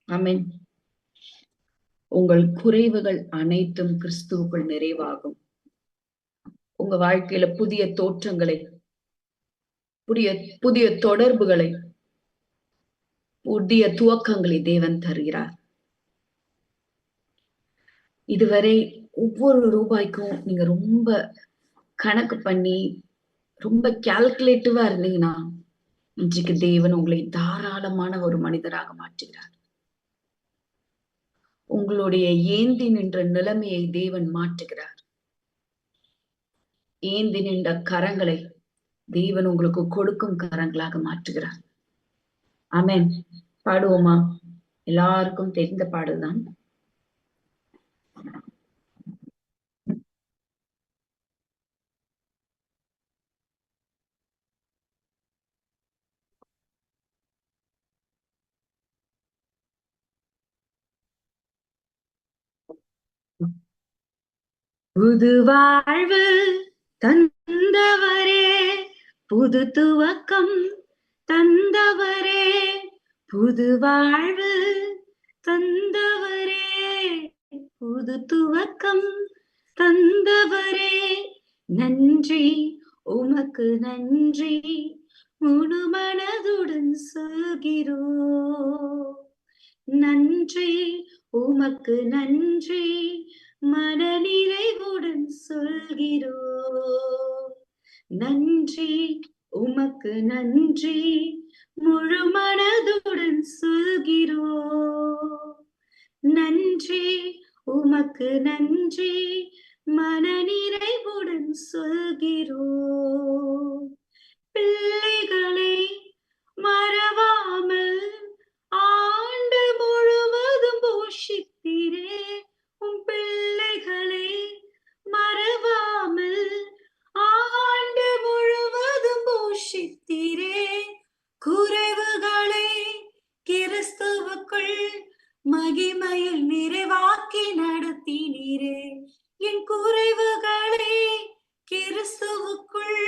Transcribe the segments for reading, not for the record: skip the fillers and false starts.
ஆமென். உங்கள் குறைவுகள் அனைத்தும் கிறிஸ்துவுக்குள் நிறைவாகும். உங்க வாழ்க்கையில புதிய தோற்றங்களை, புதிய புதிய தொடர்புகளை, புதிய துவக்கங்களை தேவன் தருகிறார். இதுவரை ஒவ்வொரு ரூபாய்க்கும் நீங்க ரொம்ப கணக்கு பண்ணி ரொம்ப கால்குலேட்டிவா இருந்தீங்கன்னா, இன்றைக்கு தேவன் உங்களை தாராளமான ஒரு மனிதராக மாற்றுகிறார். உங்களுடைய ஏந்தி நின்ற நிலைமையை தேவன் மாற்றுகிறார். ஏந்தி நின்ற கரங்களை தேவன் உங்களுக்கு கொடுக்கும் கரங்களாக மாற்றுகிறார். ஆமென். பாடுவோமா? எல்லாருக்கும் தெரிந்த பாடல்தான். புது வாழ்வு தந்தவரே, புது துவக்கம் தந்தவரே, புது வாழ்வு தந்தவரே, புது துவக்கம் தந்தவரே, நன்றி உமக்கு நன்றி, முழு மனதுடன் சொல்கிறோம். நன்றி உமக்கு நன்றி, மனநிறைவுடன் சொல்கிறோம். நன்றி உமக்கு நன்றி, முழு மனதுடன் சொல்கிறோம். நன்றி உமக்கு நன்றி, மனநிறைவுடன் சொல்கிறோம். பிள்ளைகளை மறவாமல் ஆண்டு முழுவதும் போஷித்தீரே, உம் பிள்ளைகளை மறவாமல் ஆண்டு முழுவதும் போஷித்தீரே, குறைவுகளை கிறிஸ்துவுக்குள் மகிமையில் நிறைவாக்கி நடத்தினீரே. என் குறைவுகளை கிறிஸ்துவுக்குள்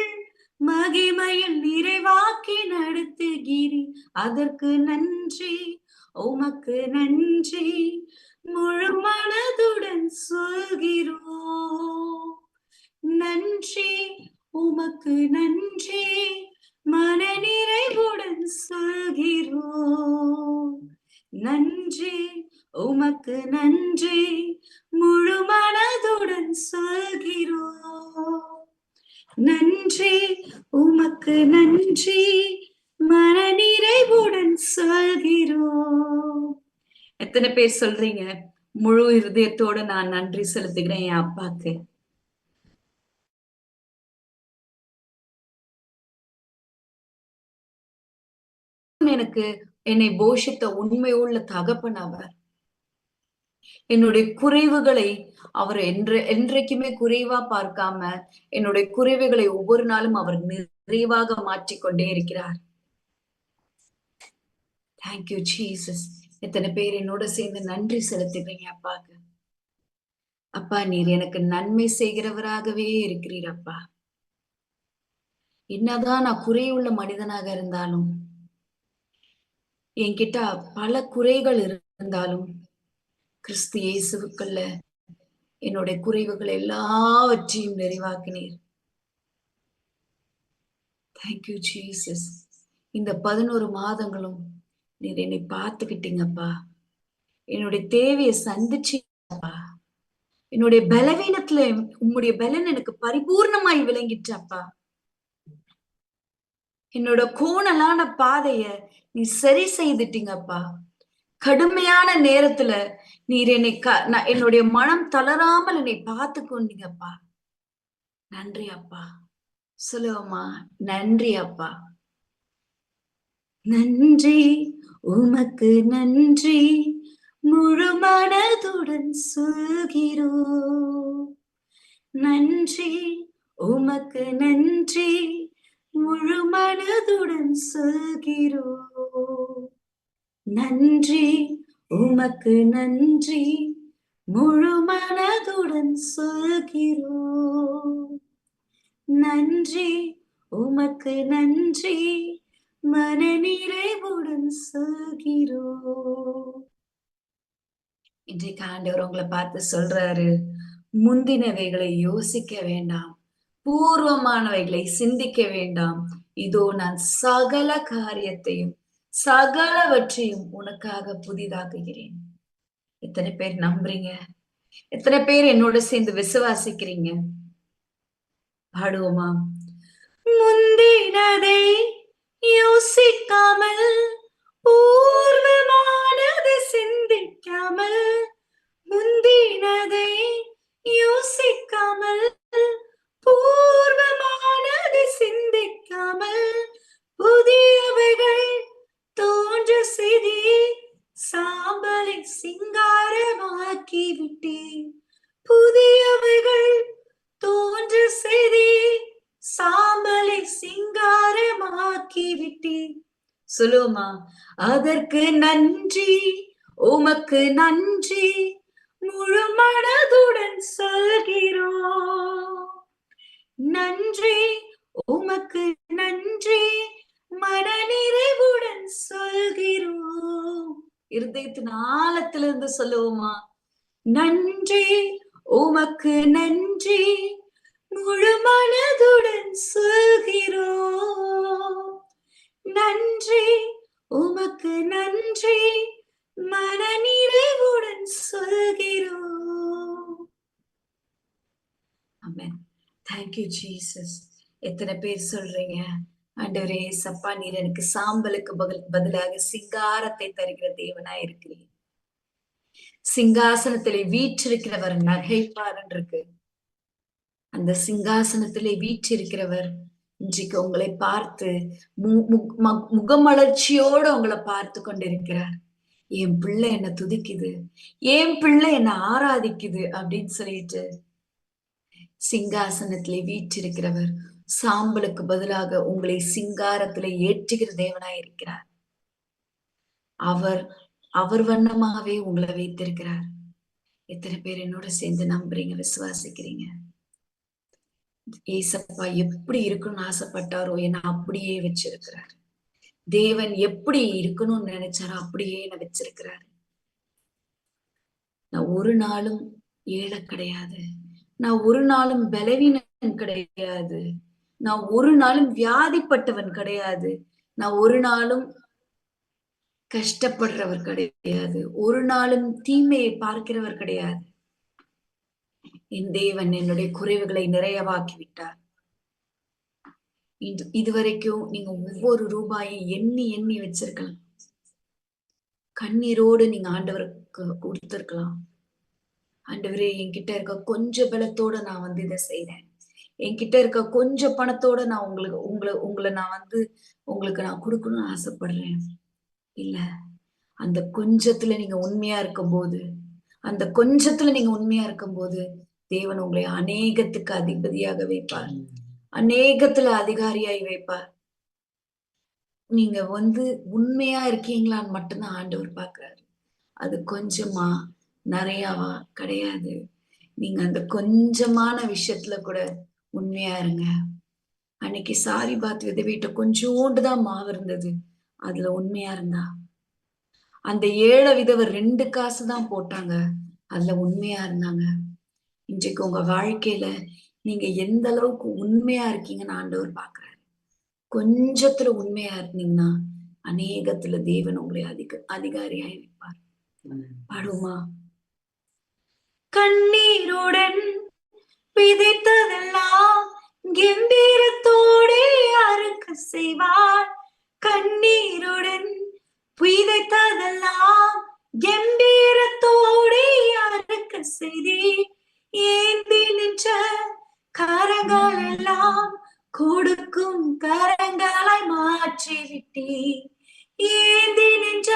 மகிமையில் நிறைவாக்கி நடத்துகிறீ, அதற்கு நன்றி உமக்கு நன்றி, முழு மனதுடன் சொல்கிறோம். நன்றி உமக்கு நன்றி, மனநிறைவுடன் சொல்கிறோம். நன்றி உமக்கு நன்றி, முழு மனதுடன் சொல்கிறோம். நன்றி உமக்கு நன்றி, மனநிறைவுடன் சொல்கிறோம். எத்தனை பேர் சொல்றீங்க, முழு இருதயத்தோட நான் நன்றி செலுத்துகிறேன் என் அப்பாக்கு? எனக்கு என்னை போஷித்த உண்மையுள்ள தகப்பன் அவர். என்னுடைய குறைவுகளை அவர் என்றைக்குமே குறைவா பார்க்காம என்னுடைய குறைவுகளை ஒவ்வொரு நாளும் அவர் நிறைவாக மாற்றிக்கொண்டே இருக்கிறார். Thank you Jesus. எத்தனை பேர் என்னோட சேர்ந்து நன்றி செலுத்துகிறீங்க அப்பாக்கு? அப்பா, நீர் எனக்கு நன்மை செய்கிறவராகவே இருக்கிறீர் அப்பா. என்னதான் நான் குறையுள்ள மனிதனாக இருந்தாலும், என்கிட்ட பல குறைகள் இருந்தாலும், கிறிஸ்து இயேசுவுக்குள்ள என்னுடைய குறைவுகள் எல்லாவற்றையும் நிறைவாக்கினீர். Thank you Jesus. இந்த 11 மாதங்களும் நீர் என்னை பார்த்துக்கிட்டீங்கப்பா. என்னுடைய தேவையை சந்திச்சீங்கப்பா. என்னுடைய பலவீனத்துல உம்முடைய பலன் எனக்கு பரிபூர்ணமாய் விளங்கிட்டப்பா. என்னோட கோணலான பாதைய நீ சரி செய்துட்டீங்கப்பா. கடுமையான நேரத்துல நீர் என்னை என்னுடைய மனம் தளராமல் என்னை பார்த்து கொண்டீங்கப்பா. நன்றி அப்பா. சொல்லுவமா, நன்றி அப்பா. நன்றி உமக்கு நன்றி, முழு மனதுடன் சொல்கிறோம். நன்றி உமக்கு நன்றி, முழு மனதுடன் சொல்கிறோம். நன்றி உமக்கு நன்றி, முழு மனதுடன் சொல்கிறோம். நன்றி உமக்கு நன்றி, மனநிறைவுடன் சொல்கிறோம். இன்றைக்கு ஆண்டவர் உங்களை பார்த்து சொல்றாரு, முந்தினவைகளை யோசிக்க வேண்டாம், பூர்வமானவைகளை சிந்திக்க வேண்டாம். இதோ நான் சகல காரியத்தையும் சகலவற்றையும் உனக்காக புதிதாக்குகிறேன். எத்தனை பேர் நம்புறீங்க? எத்தனை பேர் என்னோட சேர்ந்து விசுவாசிக்கிறீங்க? பாடுவோமா? முந்தினதை யோசிக்காமல், பூர்வமானதை சிந்திக்காமல், முந்தினதை யோசிக்காமல், பூர்வமானதை சிந்திக்காமல், புதியவைகள் தோன்ற செய்தி சாம்பலை சிங்காரமாக்கி விட்டேன். புதியவைகள் தோன்ற செய்தி சாம்பலை சிங்காரமாக்கி விட்டேன். சொல்லுமா? அதற்கு நன்றி, உமக்கு நன்றி, முழு மனதுடன் சொல்கிறோம். நன்றி, உமக்கு நன்றி, மனநிறைவுடன் சொல்கிறோம். இருதயத்தின் ஆழத்திலிருந்து சொல்லுவோமா? நன்றி, உமக்கு நன்றி, முழு மனதுடன் சொல்கிறோம். நன்றி, உமக்கு நன்றி, மனநிறைவுடன் சொல்கிறோம். ஆமென். Thank you Jesus. எத்தனை பேர் சொல்றீங்க, ஆண்டவரே சப்பா, நீர் எனக்கு சாம்பலுக்கு பதிலாக சிங்காரத்தை தருகிற தேவனாய் இருக்கிறேன். சிங்காசனத்திலே வீற்றிருக்கிறவர் நகைப்பார் இருக்கு. அந்த சிங்காசனத்திலே வீற்றிருக்கிறவர் இன்றைக்கு உங்களை பார்த்து முகமலர்ச்சியோட உங்களை பார்த்து கொண்டிருக்கிறார். என் பிள்ளை என்ன துதிக்குது, என் பிள்ளை என்ன ஆராதிக்குது அப்படின்னு சொல்லிட்டு சிங்காசனத்திலே வீற்றிருக்கிறவர் சாம்பலுக்கு பதிலாக உங்களை சிங்காரத்திலே ஏற்றுகிற தேவனாய் இருக்கிறார். அவர் வண்ணமாவே உங்களை வைத்திருக்கிறார். எத்தனை பேர் என்னோட சேர்ந்து நம்புறீங்க, விசுவாசிக்கிறீங்க? ஏசப்பா எப்படி இருக்கணும்னு ஆசைப்பட்டாரோ என்ன அப்படியே வச்சிருக்கிறார். தேவன் எப்படி இருக்கணும்னு நினைச்சாரோ அப்படியே என்ன வச்சிருக்கிறாரு. நான் ஒரு நாளும் ஏழை கிடையாது, நான் ஒரு நாளும் பலவீனன் கிடையாது, நான் ஒரு நாளும் வியாதிப்பட்டவன் கிடையாது, நான் ஒரு நாளும் கஷ்டப்படுறவர் கிடையாது, ஒரு நாளும் தீமையை பார்க்கிறவர் கிடையாது. என் தேவன் என்னுடைய குறைவுகளை நிறையவாக்கி விட்டார். இதுவரைக்கும் நீங்க ஒவ்வொரு ரூபாயை எண்ணி எண்ணி வச்சிருக்கலாம். கண்ணீரோடு நீங்க ஆண்டவருக்கு கொடுத்திருக்கலாம். ஆண்டவரே, என்கிட்ட இருக்க கொஞ்சம் பலத்தோட நான் இதை செய்றேன், என்கிட்ட இருக்க கொஞ்சம் பணத்தோட நான் உங்களை நான் உங்களுக்கு நான் கொடுக்கணும்னு ஆசைப்படுறேன். இல்ல, அந்த கொஞ்சத்துல நீங்க உண்மையா இருக்கும்போது, அந்த கொஞ்சத்துல நீங்க உண்மையா இருக்கும்போது தேவன் உங்களை அநேகத்துக்கு அதிபதியாக வைப்பார், அநேகத்துல அதிகாரியாய் வைப்பார். நீங்க உண்மையா இருக்கீங்களான்னு மட்டும்தான் ஆண்டவர் பாக்குறாரு. அது கொஞ்சமா நிறையாவா கிடையாது. நீங்க அந்த கொஞ்சமான விஷயத்துல கூட உண்மையா இருங்க. அன்னைக்கு சாரிபாத் விதவிட்ட கொஞ்சோண்டுதான் மாவு இருந்தது, அதுல உண்மையா இருந்தா. அந்த 7 விதவர் 2 காசு தான் போட்டாங்க, அதுல உண்மையா இருந்தாங்க. இன்றைக்கு உங்க வாழ்க்கையில நீங்க எந்த அளவுக்கு உண்மையா இருக்கீங்கன்னு ஆண்டவர் பாக்குறாரு. கொஞ்சத்துல உண்மையா இருந்தீங்கன்னா அநேகத்துல தேவன் உங்களை அதிகாரியாய் வைப்பார். பாடுமா? கண்ணீருடன் விதைத்ததெல்லாம் கம்பீரத்தோடே அறுக்க செய்வார். கண்ணீருடன் விதைத்ததெல்லாம் கம்பீரத்தோடே அறுக்க செய்தி. ஏந்தி நின்ற கரங்கள் எல்லாம் கொடுக்கும் கரங்களாய் மாற்றி விட்டே. ஏந்தி நின்ற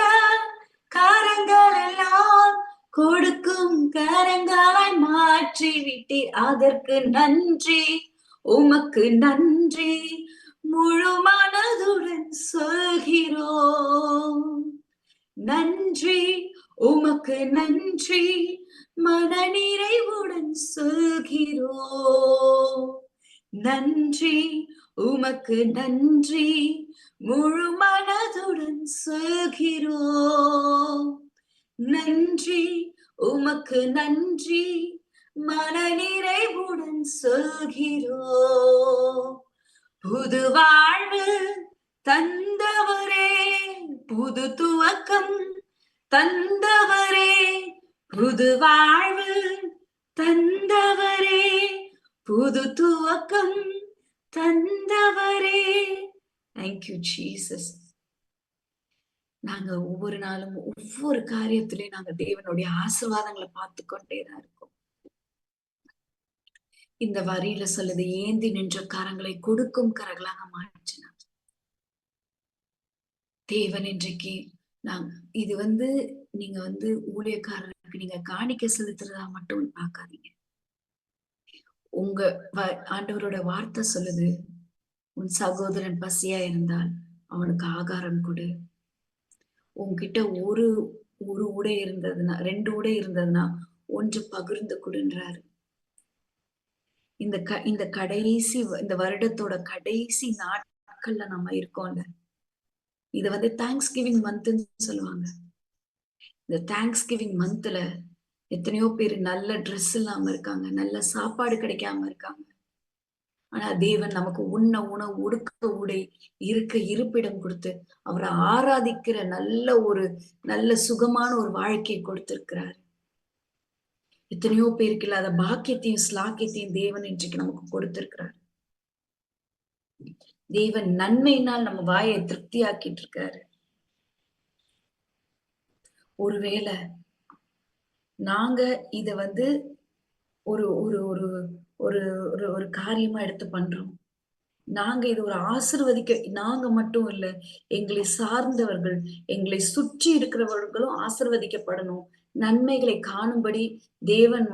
கரங்கள் எல்லாம் கொடுக்கும் கரங்களாய் மாற்றி விட்டே. அதற்கு நன்றி, உமக்கு நன்றி, முழு மனதுடன் சொல்கிறோம். நன்றி, உமக்கு நன்றி, மனநிறைவுடன் சொல்கிறோம். நன்றி, உமக்கு நன்றி, முழு மனதுடன் சொல்கிறோம். நன்றி, உமக்கு நன்றி மனநிறைவுடன் சொல்கிறோம். புது வாழ்வு தந்தவரே, புது துவக்கம் தந்தவரே, புது வாழ்வு தந்தவரே, புது துவக்கம் தந்தவரே. Thank you Jesus. நாங்க ஒவ்வொரு நாளும் ஒவ்வொரு காரியத்திலையும் நாங்க தேவனுடைய ஆசீர்வாதங்களை பார்த்து கொண்டேதான் இருக்கோம். இந்த வரியில சொல்லுது, ஏந்தி நின்ற கரங்களை கொடுக்கும் கரங்களாக மாற்றினார் தேவன். இன்றைக்கு நாங்க இது நீங்க ஊழியக்காரருக்கு நீங்க காணிக்க செலுத்துறதா மட்டும் பார்க்காதீங்க. உங்க ஆண்டவரோட வார்த்தை சொல்லுது, உன் சகோதரன் பசியா இருந்தால் அவனுக்கு ஆகாரம் கொடு. உன்கிட்ட ஒரு உடை இருந்ததுன்னா, 2 உடை இருந்ததுன்னா 1 பகிர்ந்து கொடுன்றாரு. இந்த கடைசி இந்த வருடத்தோட கடைசி நாட்கள்ல நம்ம இருக்கோம்ல. இது தேங்க்ஸ் கிவிங் மந்த்ன்னு சொல்லுவாங்க. இந்த தேங்க்ஸ் கிவிங் மந்த்ல எத்தனையோ பேர் நல்ல ட்ரெஸ் இல்லாம இருக்காங்க, நல்ல சாப்பாடு கிடைக்காம இருக்காங்க. ஆனா தேவன் நமக்கு உண்ண உணவு, உடுக்க உடை, இருக்க இருப்பிடம் கொடுத்து அவரை ஆராதிக்கிற நல்ல சுகமான ஒரு வாழ்க்கையை கொடுத்திருக்கிறார். எத்தனையோ பேருக்கு இல்லாத பாக்கியத்தையும் ஸ்லாக்கியத்தையும் தேவன் இன்றைக்கு நமக்கு கொடுத்திருக்கிறார். தேவன் நன்மையினால் நம்ம வாயை திருப்தியாக்கிட்டு இருக்காரு. ஒருவேளை நாங்க இத ஒரு ஒரு ஒரு ஒரு ஒரு காரியமா எடுத்து பண்றோம். நாங்க இது ஒரு ஆசீர்வதிக்க, நாங்க மட்டும் இல்ல, எங்களை சார்ந்தவர்கள், எங்களை சுற்றி இருக்கிறவர்களும் ஆசீர்வதிக்கப்படணும், நன்மைகளை காணும்படி தேவன்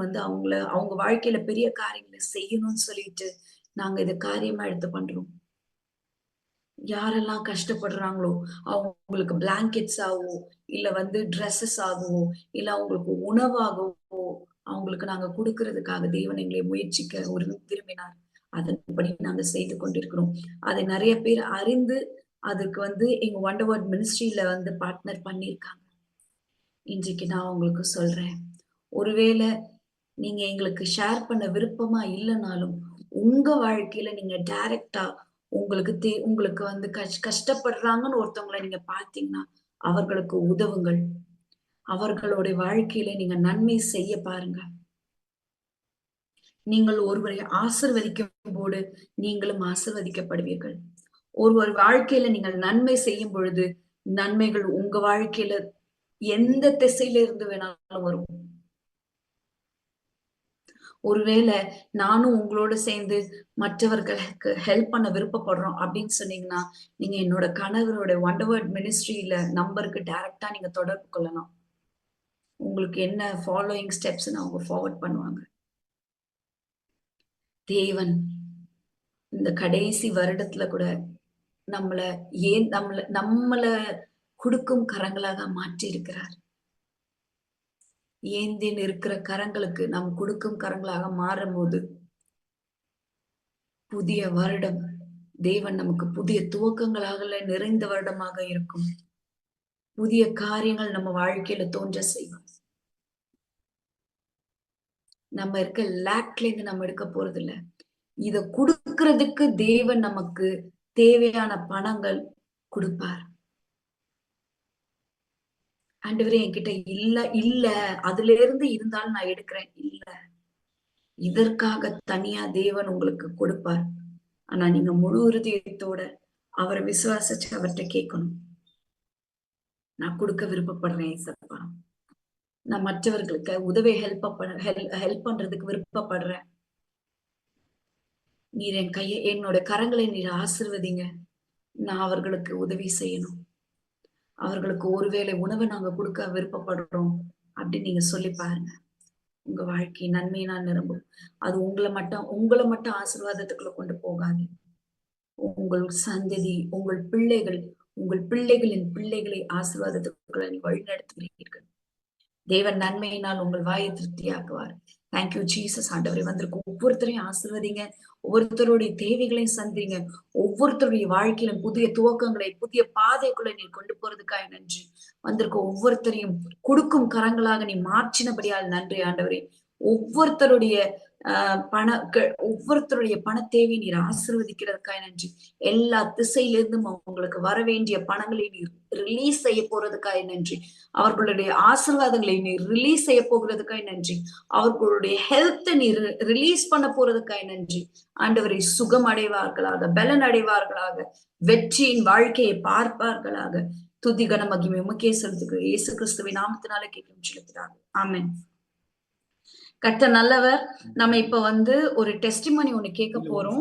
அவங்க வாழ்க்கையில பெரிய காரியங்களை செய்யணும்னு சொல்லிட்டு நாங்க இத காரியமா எடுத்து பண்றோம். யாரெல்லாம் கஷ்டப்படுறாங்களோ அவங்களுக்கு பிளாங்கெட்ஸ் ஆகவோ, இல்ல ட்ரெஸ்ஸஸ் ஆகவோ, இல்ல அவங்களுக்கு உணவாகவோ அவங்களுக்கு நாங்க கொடுக்கறதுக்காக தேவன் எங்களை முயற்சிக்க விரும்பினார். அதன்படி நாங்க செய்து கொண்டிருக்கிறோம். அதை நிறைய பேர் அறிந்து அதுக்கு எங்க வண்டர் வேர்ட் மினிஸ்ட்ரியில பார்ட்னர் பண்ணியிருக்காங்க. இன்றைக்கு நான் உங்களுக்கு சொல்றேன், ஒருவேளை நீங்க எங்களுக்கு ஷேர் பண்ண விருப்பமா இல்லைனாலும் உங்க வாழ்க்கையில நீங்க டைரக்டா உங்களுக்கு கஷ்டப்படுறாங்கன்னு ஒருத்தவங்களை நீங்க பார்த்தீங்கன்னா அவர்களுக்கு உதவுங்கள். அவர்களுடைய வாழ்க்கையில நீங்க நன்மை செய்ய பாருங்க. நீங்கள் ஒருவரை ஆசீர்வதிக்கும் போது நீங்களும் ஆசீர்வதிக்கப்படுவீர்கள். ஒருவர் வாழ்க்கையில நீங்கள் நன்மை செய்யும் பொழுது நன்மைகள் உங்க வாழ்க்கையில எந்த திசையில இருந்து வேணாலும் வரும். ஒருவேளை நானும் உங்களோட சேர்ந்து மற்றவர்களுக்கு ஹெல்ப் பண்ண விருப்பப்படுறோம் அப்படின்னு சொன்னீங்கன்னா, நீங்க என்னோட கணவரோட வண்டர் வேர்ட் மினிஸ்ட்ரியில நம்பருக்கு டைரக்டா நீங்க தொடர்பு கொள்ளலாம். உங்களுக்கு என்ன ஃபாலோயிங் ஸ்டெப்ஸ் அவங்க ஃபார்வர்ட் பண்ணுவாங்க. தேவன் இந்த கடைசி வருடத்துல கூட நம்மள கொடுக்கும் கரங்களாக மாற்றி இருக்கிறார். ஏந்தின் இருக்கிற கரங்களுக்கு நாம் கொடுக்கும் கரங்களாக மாறும்போது புதிய வருடம் தேவன் நமக்கு புதிய துவக்கங்களாக நிறைந்த வருடமாக இருக்கும். புதிய காரியங்கள் நம்ம வாழ்க்கையில தோன்ற செய்வோம். நம்ம இருக்க லேக்ல இருந்து நம்ம எடுக்க போறது இல்ல. இத கொடுக்கிறதுக்கு தேவன் நமக்கு தேவையான பணங்கள் கொடுப்பார். ஆண்டவரே என்கிட்ட இல்ல அதுல இருந்து இருந்தாலும் நான் எடுக்கிறேன், இல்ல, இதற்காக தனியா தேவன் உங்களுக்கு கொடுப்பார். ஆனா நீங்க முழு இருதயத்தோட அவரை விசுவாசிச்சு அவர்கிட்ட கேட்கணும். நான் கொடுக்க விருப்பப்படுறேன் ஏசப்பா, நான் மற்றவர்களுக்கு உதவி ஹெல்ப் பண்றதுக்கு விருப்பப்படுறேன். நீர் என்னோட கரங்களை நீர் ஆசீர்வதிங்க, நான் அவர்களுக்கு உதவி செய்யணும். அவர்களுக்கு ஒருவேளை உணவை நாங்க கொடுக்க விருப்பப்படுறோம் அப்படின்னு நீங்க சொல்லி பாருங்க. உங்க வாழ்க்கை நன்மையினால் நிரம்பும். அது உங்களை மட்டும் ஆசீர்வாதத்துக்குள்ள கொண்டு போகாது. உங்கள் சந்ததி, உங்கள் பிள்ளைகள், உங்கள் பிள்ளைகளின் பிள்ளைகளை ஆசீர்வாதத்துக்குள்ள நீ வழிநடத்துகிறீர்கள். தேவன் நன்மையினால் உங்கள் வாயை திருப்தியாக்குவார். Thank you Jesus. ஆண்டவரை வந்திருக்கும் ஒவ்வொருத்தரையும் ஆசீர்வதிங்க. ஒவ்வொருத்தருடைய தேவைகளையும் சந்திங்க. ஒவ்வொருத்தருடைய வாழ்க்கையிலும் புதிய துவக்கங்களை, புதிய பாதைக்குள்ள நீர் கொண்டு போறதுக்காக நன்றி. வந்திருக்க ஒவ்வொருத்தரையும் கொடுக்கும் கரங்களாக நீ மாற்றினபடியால் நன்றி ஆண்டவரே. ஒவ்வொருத்தருடைய ஒவ்வொருத்தருடைய பண தேவை நீர் ஆசீர்வதிக்கிறதுக்காக நன்றி. எல்லா திசையிலிருந்தும் அவங்களுக்கு வர வேண்டிய பணங்களை நீர் ரிலீஸ் செய்ய போறதுக்காக நன்றி. அவர்களுடைய ஆசீர்வாதங்களை நீர் ரிலீஸ் செய்ய போகிறதுக்காக நன்றி. அவர்களுடைய ஹெல்த்தை நீர் ரிலீஸ் பண்ண போறதுக்காக நன்றி. ஆண்டவரை சுகம் அடைவார்களாக, பலன் அடைவார்களாக, வெற்றியின் வாழ்க்கையை பார்ப்பார்களாக. துதி கன மகிமை உமக்கே செலுத்துகிறோம். இயேசு கிறிஸ்துவின் நாமத்தினால கேட்கும் செலுத்துறாங்க. ஆமென். கர்த்தர் நல்லவர். நம்ம இப்ப ஒரு டெஸ்டிமனி ஒண்ணு கேட்க போறோம்.